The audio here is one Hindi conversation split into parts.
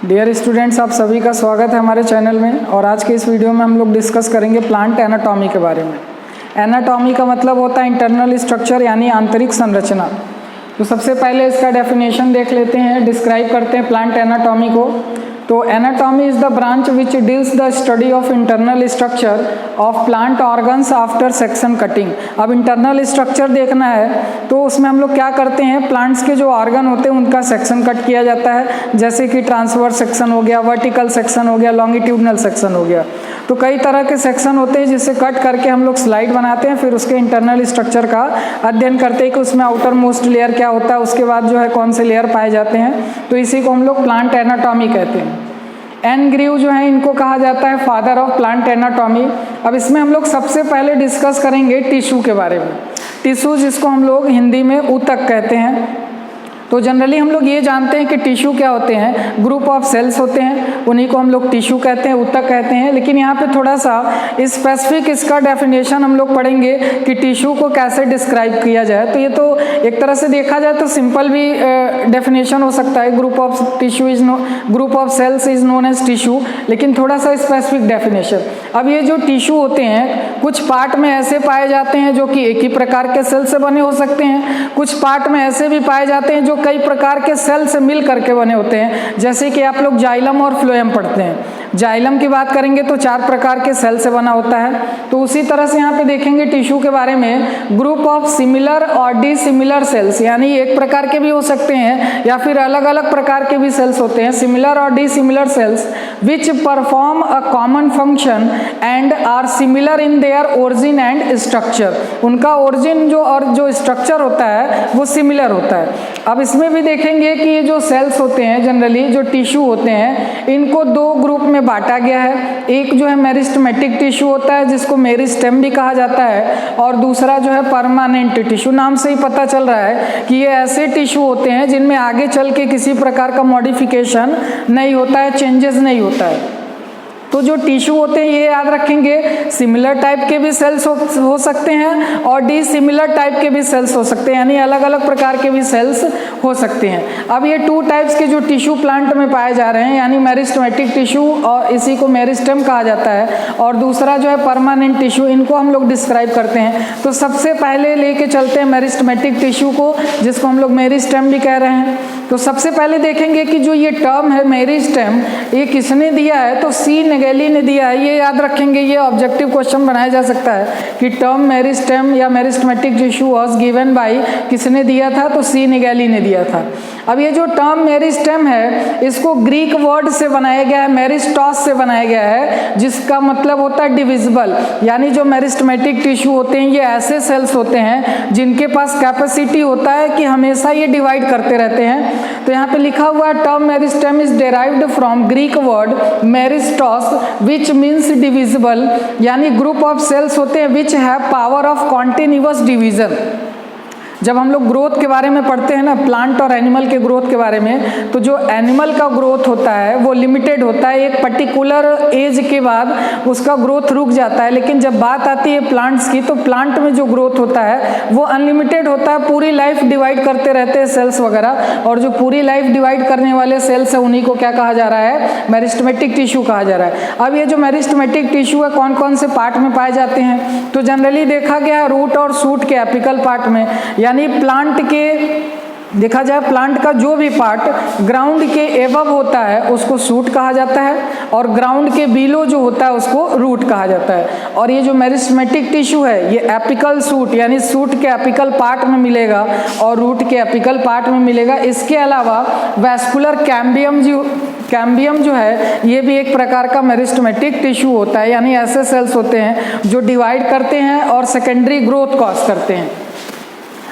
डियर स्टूडेंट्स, आप सभी का स्वागत है हमारे चैनल में। और आज के इस वीडियो में हम लोग डिस्कस करेंगे प्लांट एनाटॉमी के बारे में। एनाटॉमी का मतलब होता है इंटरनल स्ट्रक्चर यानी आंतरिक संरचना। तो सबसे पहले इसका डेफिनेशन देख लेते हैं, डिस्क्राइब करते हैं प्लांट एनाटॉमी को। तो anatomy is the branch which deals the study of internal structure of plant organs after section cutting. अब इंटरनल स्ट्रक्चर देखना है तो उसमें हम लोग क्या करते हैं, प्लांट्स के जो ऑर्गन होते हैं उनका सेक्शन कट किया जाता है, जैसे कि ट्रांसवर्स सेक्शन हो गया, वर्टिकल सेक्शन हो गया, लॉन्गिट्यूडनल सेक्शन हो गया। तो कई तरह के सेक्शन होते हैं जिसे कट करके हम लोग स्लाइड बनाते हैं, फिर उसके इंटरनल स्ट्रक्चर का अध्ययन करते हैं कि उसमें आउटर मोस्ट लेयर क्या होता है, उसके बाद जो है कौन से लेयर पाए जाते हैं। तो इसी को हम लोग प्लांट एनाटॉमी कहते हैं। एन ग्रीव जो है इनको कहा जाता है फादर ऑफ प्लांट एनाटॉमी। अब इसमें हम लोग सबसे पहले डिस्कस करेंगे टिश्यू के बारे में। टिश्यू जिसको हम लोग हिंदी में ऊतक कहते हैं। तो जनरली हम लोग ये जानते हैं कि टिश्यू क्या होते हैं, ग्रुप ऑफ सेल्स होते हैं, उन्हीं को हम लोग टिश्यू कहते हैं, ऊतक कहते हैं। लेकिन यहाँ पे थोड़ा सा स्पेसिफिक इसका डेफिनेशन हम लोग पढ़ेंगे कि टिश्यू को कैसे डिस्क्राइब किया जाए। तो ये तो एक तरह से देखा जाए तो सिंपल भी डेफिनेशन हो सकता है, group of tissue is group of cells is known as tissue, लेकिन थोड़ा सा स्पेसिफिक डेफिनेशन। अब ये जो टिश्यू होते हैं कुछ पार्ट में ऐसे पाए जाते हैं जो कि एक ही प्रकार के सेल से बने हो सकते हैं, कुछ पार्ट में ऐसे भी पाए जाते हैं जो कई प्रकार के सेल से मिल करके बने होते हैं, जैसे कि आप लोग जाइलम और फ्लोएम पढ़ते हैं। जाइलम की बात करेंगे तो 4 प्रकार के सेल से बना होता है। तो उसी तरह से यहाँ पे देखेंगे टिश्यू के बारे में, ग्रुप ऑफ सिमिलर और डिसिमिलर सेल्स, यानी एक प्रकार के भी हो सकते हैं या फिर अलग अलग प्रकार के भी सेल्स होते हैं, सिमिलर और dissimilar cells which perform a common function and are similar in their origin and structure. उनका ओरिजिन जो स्ट्रक्चर होता है वो सिमिलर होता है। अब इसमें भी देखेंगे कि ये जो सेल्स होते हैं जनरली जो टिश्यू होते हैं इनको 2 ग्रुप में बांटा गया है। एक जो है मेरिस्टेमेटिक टिश्यू होता है जिसको मेरिस्टेम भी कहा जाता है, और दूसरा जो है परमानेंट टिश्यू। नाम से ही पता चल रहा है कि ये ऐसे टिश्यू होते हैं जिनमें आगे चल के किसी प्रकार का मॉडिफिकेशन नहीं होता है, चेंजेस नहीं होता है। तो जो टिश्यू होते हैं ये याद रखेंगे, सिमिलर टाइप के भी सेल्स हो सकते हैं और डिसिमिलर टाइप के भी सेल्स हो सकते हैं, यानी अलग अलग प्रकार के भी सेल्स हो सकते हैं। अब ये 2 टाइप्स के जो टिश्यू प्लांट में पाए जा रहे हैं, यानी मेरिस्टेमेटिक टिश्यू और इसी को मेरिस्टेम कहा जाता है, और दूसरा जो है परमानेंट टिश्यू, इनको हम लोग डिस्क्राइब करते हैं। तो सबसे पहले लेके चलते हैं मेरिस्टेमेटिक टिश्यू को, जिसको हम लोग मेरिस्टेम भी कह रहे हैं। तो सबसे पहले देखेंगे कि जो ये टर्म है मेरिस्टेम, ये किसने दिया है, तो सी नेगेली ने दिया है। ये याद रखेंगे, ये ऑब्जेक्टिव क्वेश्चन बनाया जा सकता है कि टर्म मेरिस्टेम या meristematic tissue was given by, किसने दिया था, तो सी नेगेली ने दिया था। अब ये जो टर्म मेरिस्टेम है इसको ग्रीक वर्ड से बनाया गया है, मेरिस्टॉस से बनाया गया है, जिसका मतलब होता है डिविजिबल। यानी जो मेरिस्टेमेटिक टिश्यू होते हैं ये ऐसे सेल्स होते हैं जिनके पास कैपेसिटी होता है कि हमेशा ये डिवाइड करते रहते हैं। तो यहाँ पे लिखा हुआ है term meristem is derived from Greek word meristos which means divisible, यानी ग्रुप ऑफ सेल्स होते हैं which have power of continuous division. जब हम लोग ग्रोथ के बारे में पढ़ते हैं ना, प्लांट और एनिमल के ग्रोथ के बारे में, तो जो एनिमल का ग्रोथ होता है वो लिमिटेड होता है, एक पर्टिकुलर एज के बाद उसका ग्रोथ रुक जाता है। लेकिन जब बात आती है प्लांट्स की, तो प्लांट में जो ग्रोथ होता है वो अनलिमिटेड होता है, पूरी लाइफ डिवाइड करते रहते हैं सेल्स वगैरह, और जो पूरी लाइफ डिवाइड करने वाले सेल्स है उन्हीं को क्या कहा जा रहा है, मेरिस्टेमेटिक टिश्यू कहा जा रहा है। अब ये जो मेरिस्टेमेटिक टिश्यू है कौन कौन से पार्ट में पाए जाते हैं, तो जनरली देखा गया है रूट और शूट के एपिकल पार्ट में, यानी प्लांट के देखा जाए प्लांट का जो भी पार्ट ग्राउंड के एबव होता है उसको शूट कहा जाता है, और ग्राउंड के बिलो जो होता है उसको रूट कहा जाता है। और ये जो मेरिस्टेमेटिक टिश्यू है ये एपिकल शूट यानी शूट के एपिकल पार्ट में मिलेगा और रूट के एपिकल पार्ट में मिलेगा। इसके अलावा वैस्कुलर कैम्बियम जो है ये भी एक प्रकार का मेरिस्टेमेटिक टिश्यू होता है, यानी ऐसे सेल्स होते हैं जो डिवाइड करते हैं और सेकेंडरी ग्रोथ कॉज करते हैं।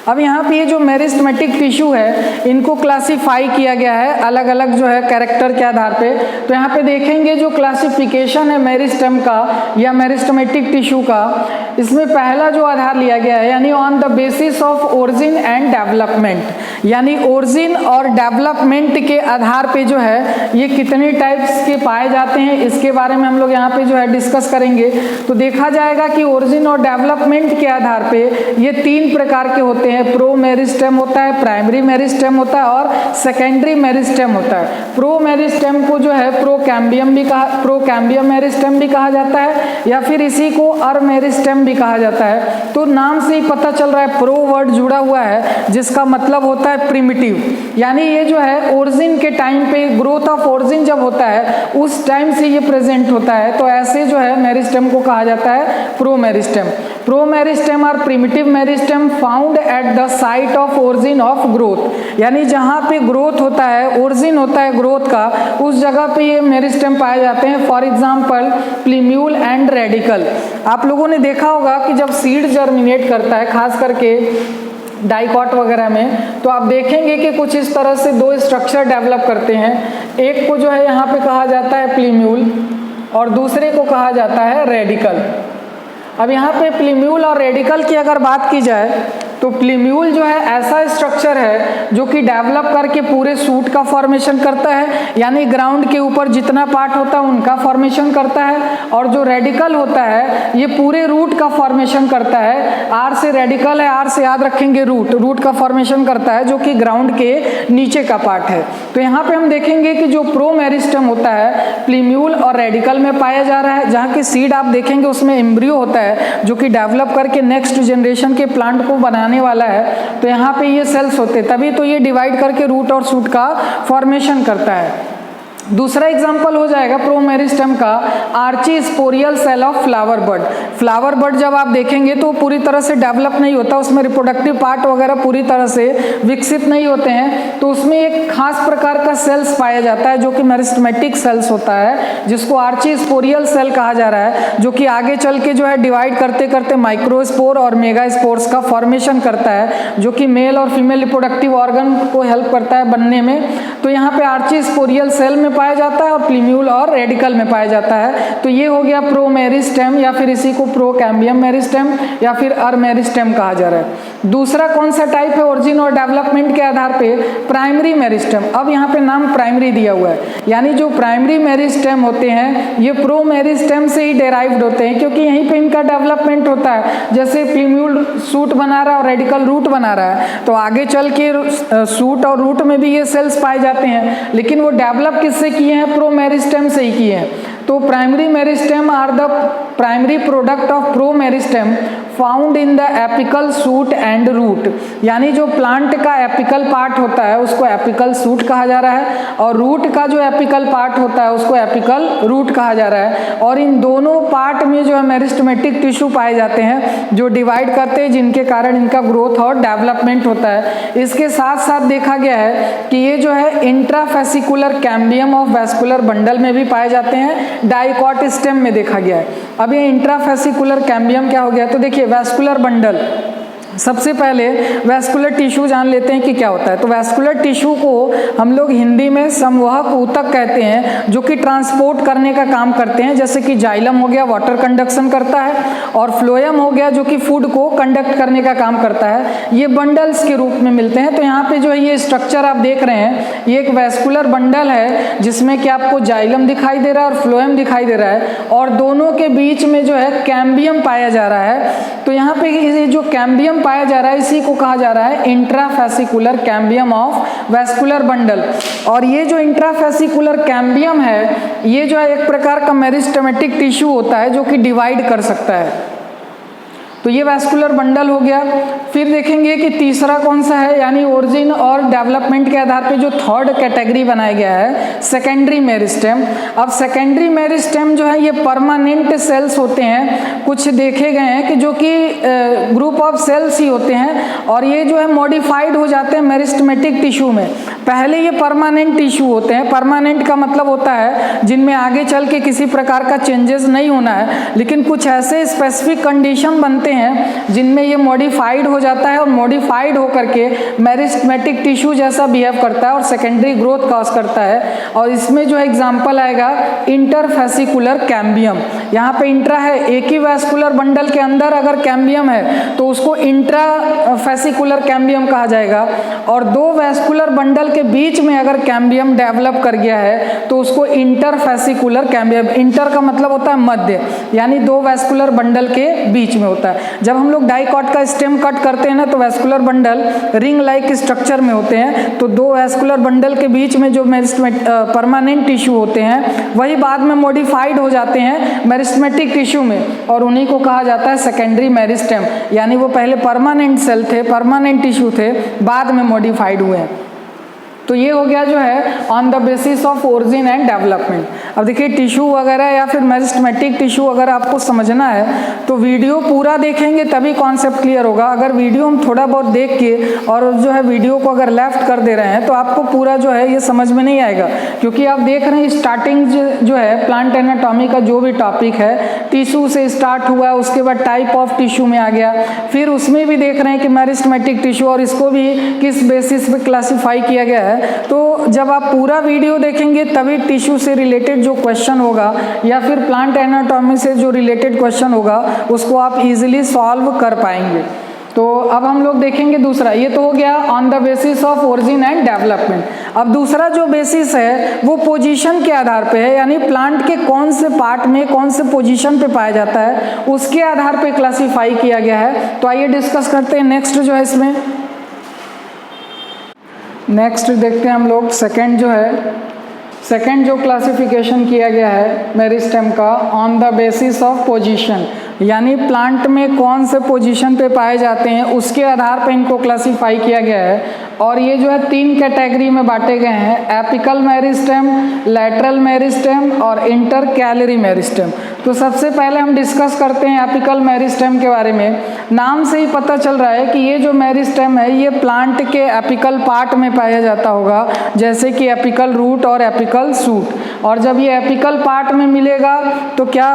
अब यहाँ पे ये जो मेरिस्टेमेटिक टिश्यू है इनको क्लासिफाई किया गया है अलग अलग जो है कैरेक्टर के आधार पे। तो यहाँ पे देखेंगे जो क्लासिफिकेशन है मेरिस्टेम का या मेरिस्टेमेटिक टिश्यू का, इसमें पहला जो आधार लिया गया है यानी on the basis of origin and development, यानी ओरिजिन और डेवलपमेंट के आधार पे जो है ये कितने टाइप्स के पाए जाते हैं इसके बारे में हम लोग यहाँ पे जो है डिस्कस करेंगे। तो देखा जाएगा कि ओरिजिन और डेवलपमेंट के आधार पे ये 3 प्रकार के होते हैं, प्रो मेरिस्टेम होता है, प्राइमरी मेरिस्टेम होता है और सेकेंडरी मेरिस्टेम होता है। प्रो मेरिस्टेम को जो है प्रोकैम्बियम मेरिस्टेम भी कहा जाता है, या फिर इसी को अर मेरिस्टेम भी कहा जाता है। तो नाम से ही पता चल रहा है प्रो वर्ड जुड़ा हुआ है, जिसका मतलब होता है प्रिमिटिव, यानी ये जो है ओरिजिन के टाइम पे, ग्रोथ ऑफ ओरिजिन जब होता है उस टाइम से ये प्रेजेंट होता है। तो ऐसे जो है मेरिस्टेम को कहा जाता है प्रो मेरिस्टेम। प्रो मेरिस्टेम और primitive meristem found at the site of origin of growth, यानी जहाँ पे ग्रोथ होता है, ओरिजिन होता है ग्रोथ का, उस जगह पे ये मेरिस्टेम पाए जाते हैं। For example प्लीम्यूल and radical. आप लोगों ने देखा होगा कि जब सीड जर्मिनेट करता है, खास करके डाइकॉट वगैरह में, तो आप देखेंगे कि कुछ इस तरह से दो स्ट्रक्चर डेवलप करते हैं। एक को जो है यहाँ पे कहा जाता है प्लीम्यूल और दूसरे को कहा जाता है रेडिकल। अब यहाँ पे प्लीम्यूल और रेडिकल की अगर बात की जाए तो प्लीम्यूल जो है ऐसा स्ट्रक्चर है जो कि डेवलप करके पूरे सूट का फॉर्मेशन करता है, यानी ग्राउंड के ऊपर जितना पार्ट होता है उनका फॉर्मेशन करता है। और जो रेडिकल होता है ये पूरे रूट का फॉर्मेशन करता है। आर से रेडिकल है, आर से याद रखेंगे रूट का फॉर्मेशन करता है, जो कि ग्राउंड के नीचे का पार्ट है। तो यहाँ पे हम देखेंगे कि जो प्रो मेरिस्टेम होता है प्लीम्यूल और रेडिकल में पाया जा रहा है, जहाँ की सीड आप देखेंगे उसमें एम्ब्रियो होता है जो कि डेवलप करके नेक्स्ट जनरेशन के प्लांट को बनाने वाला है। तो यहाँ पे ये सेल्स होते, तभी तो ये डिवाइड करके रूट और शूट का फॉर्मेशन करता है। दूसरा एग्जाम्पल हो जाएगा प्रो मेरिस्टेम का archesporial cell of flower bud. Flower bud जब आप देखेंगे तो पूरी तरह से डेवलप नहीं होता, उसमें रिप्रोडक्टिव पार्ट वगैरह पूरी तरह से विकसित नहीं होते हैं। तो उसमें एक खास प्रकार का सेल्स पाया जाता है जो कि मेरिस्टेमेटिक सेल्स होता है, जिसको आर्ची स्पोरियल सेल कहा जा रहा है, जो कि आगे चल के जो है डिवाइड करते करते माइक्रोस्पोर और मेगा स्पोर्स का फॉर्मेशन करता है, जो कि मेल और फीमेल रिप्रोडक्टिव ऑर्गन को हेल्प करता है बनने में। तो यहाँ पे आर्ची स्पोरियल सेल में पाया जाता है और प्लीम्यूल और रेडिकल में पाया जाता है। तो ये हो गया प्रो मेरिस्टेम, या फिर इसी को प्रोकैम्बियम मेरिस्टेम या फिर अर मेरिस्टेम कहा जा रहा है। दूसरा कौन सा टाइप है ओरिजिन और डेवलपमेंट के आधार पे? Primary meristem. अब यहाँ पे नाम प्राइमरी दिया हुआ है, यानी जो प्राइमरी मेरिस्टेम होते हैं ये प्रो मेरिस्टेम से ही डेराइव्ड होते हैं, क्योंकि यहीं पे इनका डेवलपमेंट होता है। जैसे प्लीम्यूल सूट बना रहा है और रेडिकल रूट बना रहा है, तो आगे चल के सूट और रूट में भी ये सेल्स पाए जाते हैं, लेकिन वो डेवलप किससे किए हैं? प्रो मेरिस्टेम से ही किए हैं। तो primary meristem are the primary product of pro meristem found in the apical shoot and root, यानी जो प्लांट का एपिकल पार्ट होता है उसको एपिकल सूट कहा जा रहा है, और रूट का जो एपिकल पार्ट होता है उसको एपिकल रूट कहा जा रहा है। और इन दोनों पार्ट में जो है मेरिस्टेमेटिक टिश्यू पाए जाते हैं जो डिवाइड करते हैं, जिनके कारण इनका ग्रोथ और डेवलपमेंट होता है। इसके साथ साथ देखा गया है कि ये जो है intrafascicular cambium of vascular bundle में भी पाए जाते हैं, डाइकॉट स्टेम में देखा गया है। अब ये इंट्राफेसिकुलर कैम्बियम क्या हो गया? तो देखिए वेस्कुलर बंडल, सबसे पहले वेस्कुलर टिश्यू जान लेते हैं कि क्या होता है। तो वेस्कुलर टिश्यू को हम लोग हिंदी में संवहक ऊतक कहते हैं, जो कि ट्रांसपोर्ट करने का काम करते हैं। जैसे कि जाइलम हो गया, वाटर कंडक्शन करता है, और फ्लोएम हो गया जो कि फूड को कंडक्ट करने का काम करता है। ये बंडल्स के रूप में मिलते हैं। तो यहाँ पे जो है ये स्ट्रक्चर आप देख रहे हैं, ये एक वेस्कुलर बंडल है जिसमें कि आपको जाइलम दिखाई दे रहा है और फ्लोएम दिखाई दे रहा है, और दोनों के बीच में जो है कैम्बियम पाया जा रहा है। तो यहाँ पे ये जो कैम्बियम पाया जा रहा है इसी को कहा जा रहा है intrafascicular cambium of vascular bundle. और ये जो इंट्राफेसिकुलर कैम्बियम है ये जो है एक प्रकार का मेरिस्टेमेटिक टिश्यू होता है जो कि डिवाइड कर सकता है। तो ये वेस्कुलर बंडल हो गया। फिर देखेंगे कि तीसरा कौन सा है, यानी ओरिजिन और डेवलपमेंट के आधार पे जो थर्ड कैटेगरी बनाया गया है, सेकेंडरी मेरिस्टेम। अब सेकेंडरी मेरिस्टेम जो है ये परमानेंट सेल्स होते हैं, कुछ देखे गए हैं कि जो कि ग्रुप ऑफ सेल्स ही होते हैं, और ये जो है मॉडिफाइड हो जाते हैं मेरिस्टेमेटिक टिश्यू में। पहले ये परमानेंट टिश्यू होते हैं, परमानेंट का मतलब होता है जिनमें आगे चल के किसी प्रकार का चेंजेस नहीं होना है, लेकिन कुछ ऐसे स्पेसिफिक कंडीशन बनते हैं जिनमें ये मॉडिफाइड हो जाता है, और मॉडिफाइड होकर के मेरिस्टेमेटिक टिश्यू जैसा बिहेव करता है और सेकेंडरी ग्रोथ कॉज करता है। और इसमें जो एग्जांपल आएगा इंटरफेसिकुलर कैम्बियम। यहाँ पे इंट्रा है, एक ही वेस्कुलर बंडल के अंदर अगर कैम्बियम है तो उसको इंट्राफेसिकुलर कैम्बियम कहा जाएगा, और दो वेस्कुलर बंडल के के बीच में अगर कैम्बियम डेवलप कर गया है तो उसको इंटरफेसिकुलर कैम्बियम, इंटर का मतलब होता है मध्य, यानी दो वैस्कुलर बंडल के बीच में होता है। जब हम लोग डाइकॉट का स्टेम कट करते हैं ना तो vascular bundle ring like structure में होते हैं, तो दो वैस्कुलर बंडल के बीच में जो परमानेंट टिश्यू होते हैं वही बाद में मॉडिफाइड हो जाते हैं मेरिस्टेमेटिक टिश्यू में, और उन्हीं को कहा जाता है सेकेंडरी मेरिस्टेम, यानी वो पहले परमानेंट सेल थे, परमानेंट टिश्यू थे, बाद में मॉडिफाइड हुए हैं। तो ये हो गया जो है on the basis of origin and development. अब देखिए टिश्यू वगैरह या फिर मेरिस्टेमेटिक टिश्यू अगर आपको समझना है तो वीडियो पूरा देखेंगे तभी कॉन्सेप्ट क्लियर होगा। अगर वीडियो हम थोड़ा बहुत देख के और जो है वीडियो को अगर लेफ्ट कर दे रहे हैं तो आपको पूरा जो है ये समझ में नहीं आएगा, क्योंकि आप देख रहे हैं स्टार्टिंग जो है प्लांट एनाटॉमी का जो भी टॉपिक है टिश्यू से स्टार्ट हुआ है, उसके बाद टाइप ऑफ टिश्यू में आ गया, फिर उसमें भी देख रहे हैं कि मेरिस्टेमेटिक टिश्यू और इसको भी किस बेसिस पे क्लासीफाई किया गया है। तो जब आप पूरा वीडियो देखेंगे तभी टिश्यू से रिलेटेड जो क्वेश्चन होगा या फिर प्लांट एनाटॉमी से जो रिलेटेड क्वेश्चन होगा उसको आप इजीली सॉल्व कर पाएंगे। तो अब हम लोग देखेंगे दूसरा, ये तो हो गया on the basis of origin and development. अब दूसरा जो बेसिस है वो पोजीशन के आधार पे है, यानी प्लांट के कौन से पार्ट में कौन से पोजीशन पे पाया जाता है उसके आधार पे क्लासीफाई किया गया है। तो आइए डिस्कस करते हैं नेक्स्ट जो है इसमें। नेक्स्ट देखते हैं हम लोग सेकंड जो क्लासिफिकेशन किया गया है मेरिस्टेम का on the basis of position, यानी प्लांट में कौन से पोजीशन पे पाए जाते हैं उसके आधार पे इनको क्लासिफाई किया गया है। और ये जो है 3 कैटेगरी में बांटे गए हैं, एपिकल मेरिस्टेम, लैटरल मेरिस्टेम और इंटरकैलरी मेरिस्टेम। तो सबसे पहले हम डिस्कस करते हैं एपिकल मेरिस्टेम के बारे में। नाम से ही पता चल रहा है कि ये जो मेरिस्टेम है ये प्लांट के एपिकल पार्ट में पाया जाता होगा, जैसे कि एपिकल रूट और एपिकल शूट। और जब ये एपिकल पार्ट में मिलेगा तो क्या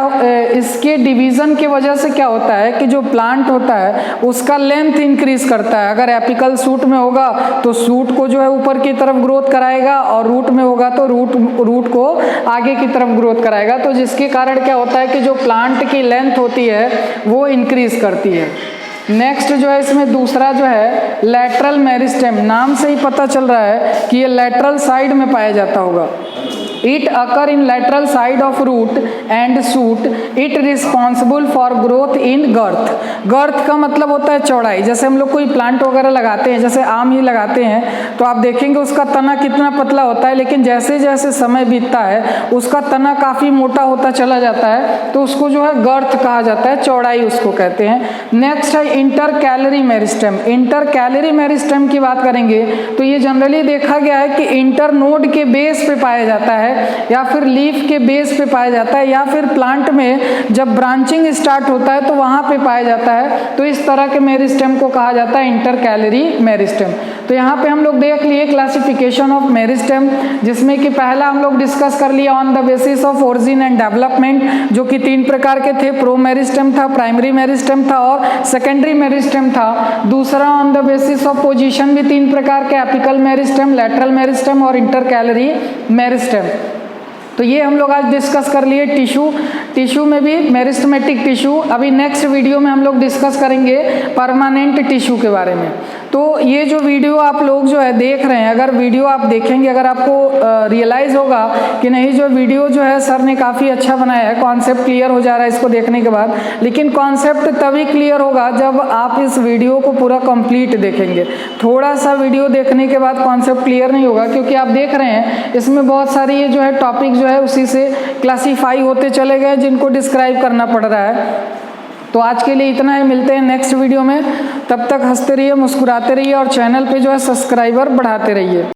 इसके डिवीज़न के वजह से क्या होता है कि जो प्लांट होता है उसका लेंथ इंक्रीज करता है। अगर एपिकल शूट में होगा तो शूट को जो है ऊपर की तरफ ग्रोथ कराएगा, और रूट में होगा तो रूट को आगे की तरफ ग्रोथ कराएगा। तो जिसके कारण क्या होता है कि जो प्लांट की लेंथ होती है वो इंक्रीज करती है। नेक्स्ट जो है इसमें दूसरा जो है लैटरल मेरिस्टेम, नाम से ही पता चल रहा है कि ये लैटरल साइड में पाया जाता होगा। It occur in lateral side of root and shoot. It responsible for growth in girth. गर्थ का मतलब होता है चौड़ाई। जैसे हम लोग कोई प्लांट वगैरह लगाते हैं, जैसे आम ही लगाते हैं, तो आप देखेंगे उसका तना कितना पतला होता है, लेकिन जैसे जैसे समय बीतता है उसका तना काफ़ी मोटा होता चला जाता है, तो उसको जो है गर्थ कहा जाता है, चौड़ाई उसको कहते हैं। नेक्स्ट है inter calorie meristem. Inter calorie meristem की बात करेंगे तो ये जनरली देखा गया है कि इंटर नोड के बेस पे पाया जाता है, या फिर लीफ के बेस पे पाया जाता है, या फिर प्लांट में जब ब्रांचिंग स्टार्ट होता है तो वहाँ पे पाया जाता है। तो इस तरह के मेरिस्टेम को कहा जाता है इंटर कैलरी मेरिस्टेम। तो यहाँ पे हम लोग देख लिए क्लासिफिकेशन ऑफ मेरिस्टेम, जिसमें कि पहला हम लोग डिस्कस कर लिया on the basis of origin and development, जो कि 3 प्रकार के थे, प्रो मेरिस्टेम था, प्राइमरी मेरिस्टेम था और सेकेंडरी मेरिस्टेम था। दूसरा on the basis of position भी 3 प्रकार के, एपिकल मेरिस्टेम, लैटरल मेरिस्टेम और इंटर कैलरी मेरिस्टेम। तो ये हम लोग आज डिस्कस कर लिए टिश्यू में भी मेरिस्टेमेटिक टिश्यू। अभी नेक्स्ट वीडियो में हम लोग डिस्कस करेंगे परमानेंट टिश्यू के बारे में। तो ये जो वीडियो आप लोग जो है देख रहे हैं, अगर वीडियो आप देखेंगे, अगर आपको रियलाइज़ होगा कि नहीं जो वीडियो जो है सर ने काफ़ी अच्छा बनाया है, कॉन्सेप्ट क्लियर हो जा रहा है इसको देखने के बाद। लेकिन कॉन्सेप्ट तभी क्लियर होगा जब आप इस वीडियो को पूरा कंप्लीट देखेंगे। थोड़ा सा वीडियो देखने के बाद कॉन्सेप्ट क्लियर नहीं होगा, क्योंकि आप देख रहे हैं इसमें बहुत सारी ये जो है टॉपिक जो है उसी से क्लासीफाई होते चले गए, जिनको डिस्क्राइब करना पड़ रहा है। तो आज के लिए इतना ही, मिलते हैं नेक्स्ट वीडियो में। तब तक हंसते रहिए, मुस्कुराते रहिए और चैनल पे जो है सब्सक्राइबर बढ़ाते रहिए।